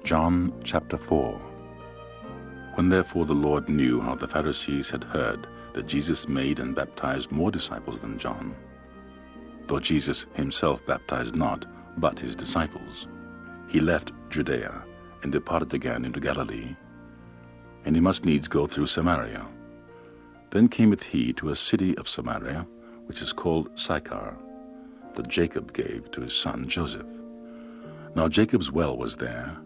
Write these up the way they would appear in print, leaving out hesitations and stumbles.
John chapter 4. When therefore the Lord knew how the Pharisees had heard that Jesus made and baptized more disciples than John, though Jesus himself baptized not, but his disciples, he left Judea and departed again into Galilee. And he must needs go through Samaria. Then cameth he to a city of Samaria, which is called Sychar, that Jacob gave to his son Joseph. Now Jacob's well was there.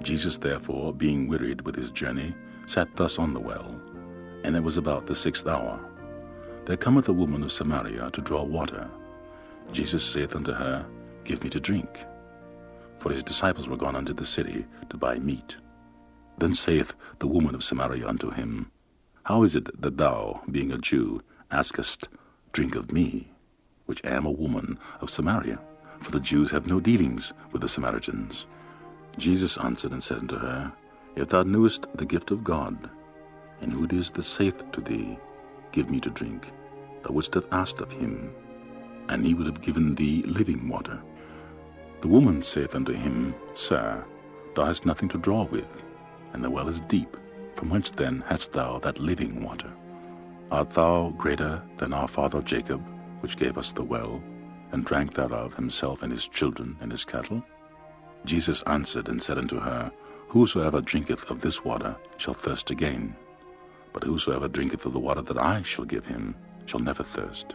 Jesus therefore, being wearied with his journey, sat thus on the well, and it was about the 6th hour. There cometh a woman of Samaria to draw water. Jesus saith unto her, Give me to drink. For his disciples were gone unto the city to buy meat. Then saith the woman of Samaria unto him, How is it that thou, being a Jew, askest drink of me, which am a woman of Samaria? For the Jews have no dealings with the Samaritans. Jesus answered and said unto her, If thou knewest the gift of God, and who it is that saith to thee, Give me to drink, thou wouldst have asked of him, and he would have given thee living water. The woman saith unto him, Sir, thou hast nothing to draw with, and the well is deep. From whence then hast thou that living water? Art thou greater than our father Jacob, which gave us the well, and drank thereof himself and his children and his cattle? Jesus answered and said unto her, Whosoever drinketh of this water shall thirst again. But whosoever drinketh of the water that I shall give him shall never thirst.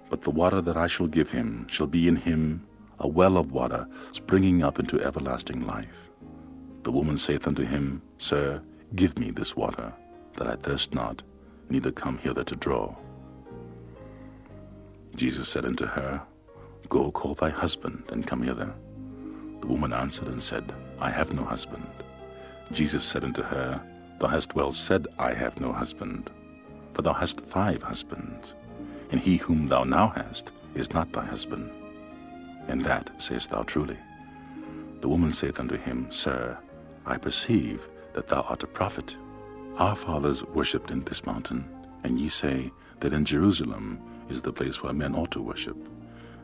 But the water that I shall give him shall be in him a well of water springing up into everlasting life. The woman saith unto him, Sir, give me this water, that I thirst not, neither come hither to draw. Jesus said unto her, Go call thy husband, and come hither. The woman answered and said, I have no husband. Jesus said unto her, Thou hast well said, I have no husband. For thou hast 5 husbands, and he whom thou now hast is not thy husband. And that sayest thou truly. The woman saith unto him, Sir, I perceive that thou art a prophet. Our fathers worshipped in this mountain, and ye say that in Jerusalem is the place where men ought to worship.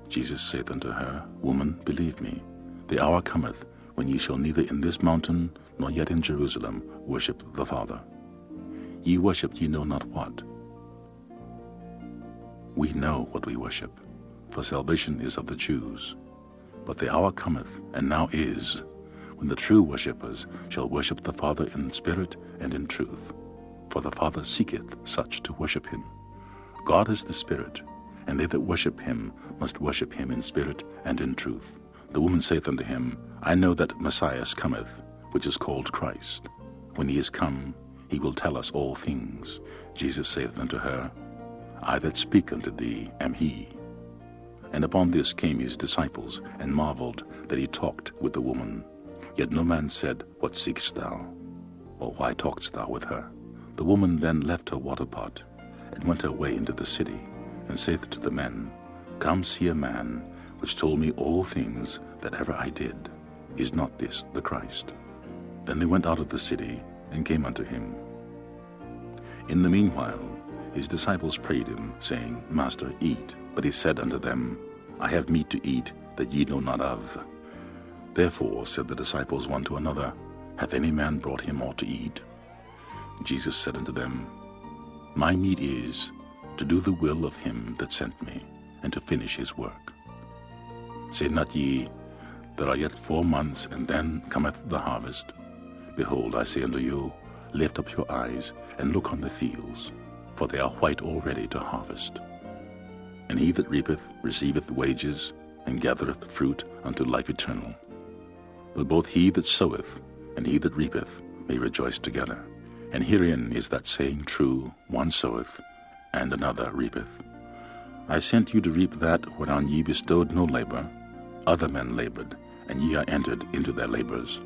Jesus saith unto her, Woman, believe me, the hour cometh when ye shall neither in this mountain nor yet in Jerusalem worship the Father. Ye worship ye know not what. We know what we worship, for salvation is of the Jews. But the hour cometh, and now is, when the true worshippers shall worship the Father in spirit and in truth. For the Father seeketh such to worship him. God is the Spirit, and they that worship him must worship him in spirit and in truth. The woman saith unto him, I know that Messiah cometh, which is called Christ. When he is come, he will tell us all things. Jesus saith unto her, I that speak unto thee am he. And upon this came his disciples, and marveled that he talked with the woman. Yet no man said, What seekest thou? Or why talkest thou with her? The woman then left her water pot, and went her way into the city, and saith to the men, Come see a man, which told me all things that ever I did. Is not this the Christ? Then they went out of the city, and came unto him. In the meanwhile his disciples prayed him, saying, Master, eat. But he said unto them, I have meat to eat that ye know not of. Therefore said the disciples one to another, Hath any man brought him aught to eat? Jesus said unto them, My meat is to do the will of him that sent me, and to finish his work. Say not ye, There are yet 4 months, and then cometh the harvest. Behold, I say unto you, Lift up your eyes, and look on the fields, for they are white already to harvest. And he that reapeth receiveth wages, and gathereth fruit unto life eternal. But both he that soweth and he that reapeth may rejoice together. And herein is that saying true, One soweth, and another reapeth. I sent you to reap that whereon ye bestowed no labor. Other men labored, and ye are entered into their labors.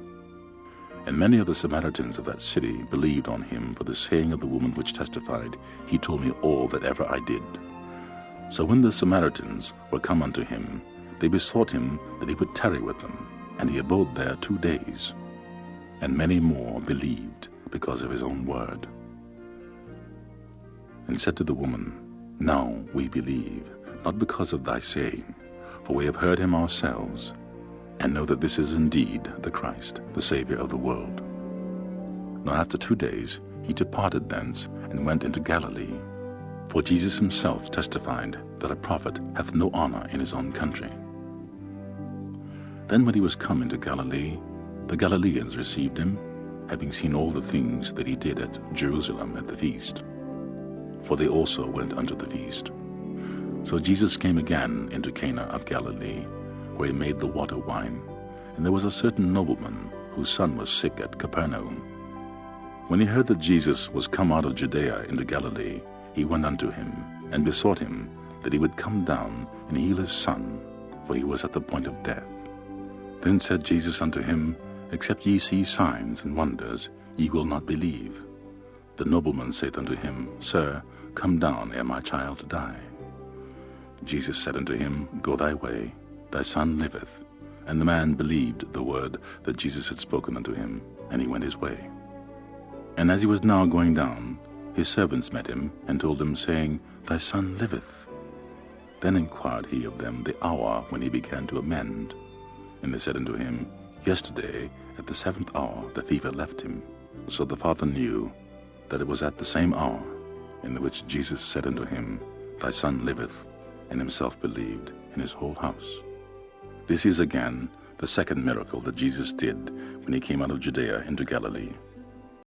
And many of the Samaritans of that city believed on him for the saying of the woman which testified, He told me all that ever I did. So when the Samaritans were come unto him, they besought him that he would tarry with them, and he abode there 2 days. And many more believed because of his own word. And said to the woman, Now we believe, not because of thy saying, for we have heard him ourselves, and know that this is indeed the Christ, the Saviour of the world. Now after 2 days he departed thence, and went into Galilee. For Jesus himself testified that a prophet hath no honour in his own country. Then when he was come into Galilee, the Galileans received him, having seen all the things that he did at Jerusalem at the feast. For they also went unto the feast. So Jesus came again into Cana of Galilee, where he made the water wine. And there was a certain nobleman, whose son was sick at Capernaum. When he heard that Jesus was come out of Judea into Galilee, he went unto him, and besought him that he would come down and heal his son, for he was at the point of death. Then said Jesus unto him, Except ye see signs and wonders, ye will not believe. The nobleman saith unto him, Sir, come down ere my child die. Jesus said unto him, Go thy way, thy son liveth. And the man believed the word that Jesus had spoken unto him, and he went his way. And as he was now going down, his servants met him, and told him, saying, Thy son liveth. Then inquired he of them the hour when he began to amend. And they said unto him, Yesterday at the 7th hour the fever left him. So the father knew that it was at the same hour in the which Jesus said unto him, Thy son liveth, and himself believed, in his whole house. This is again the second miracle that Jesus did when he came out of Judea into Galilee.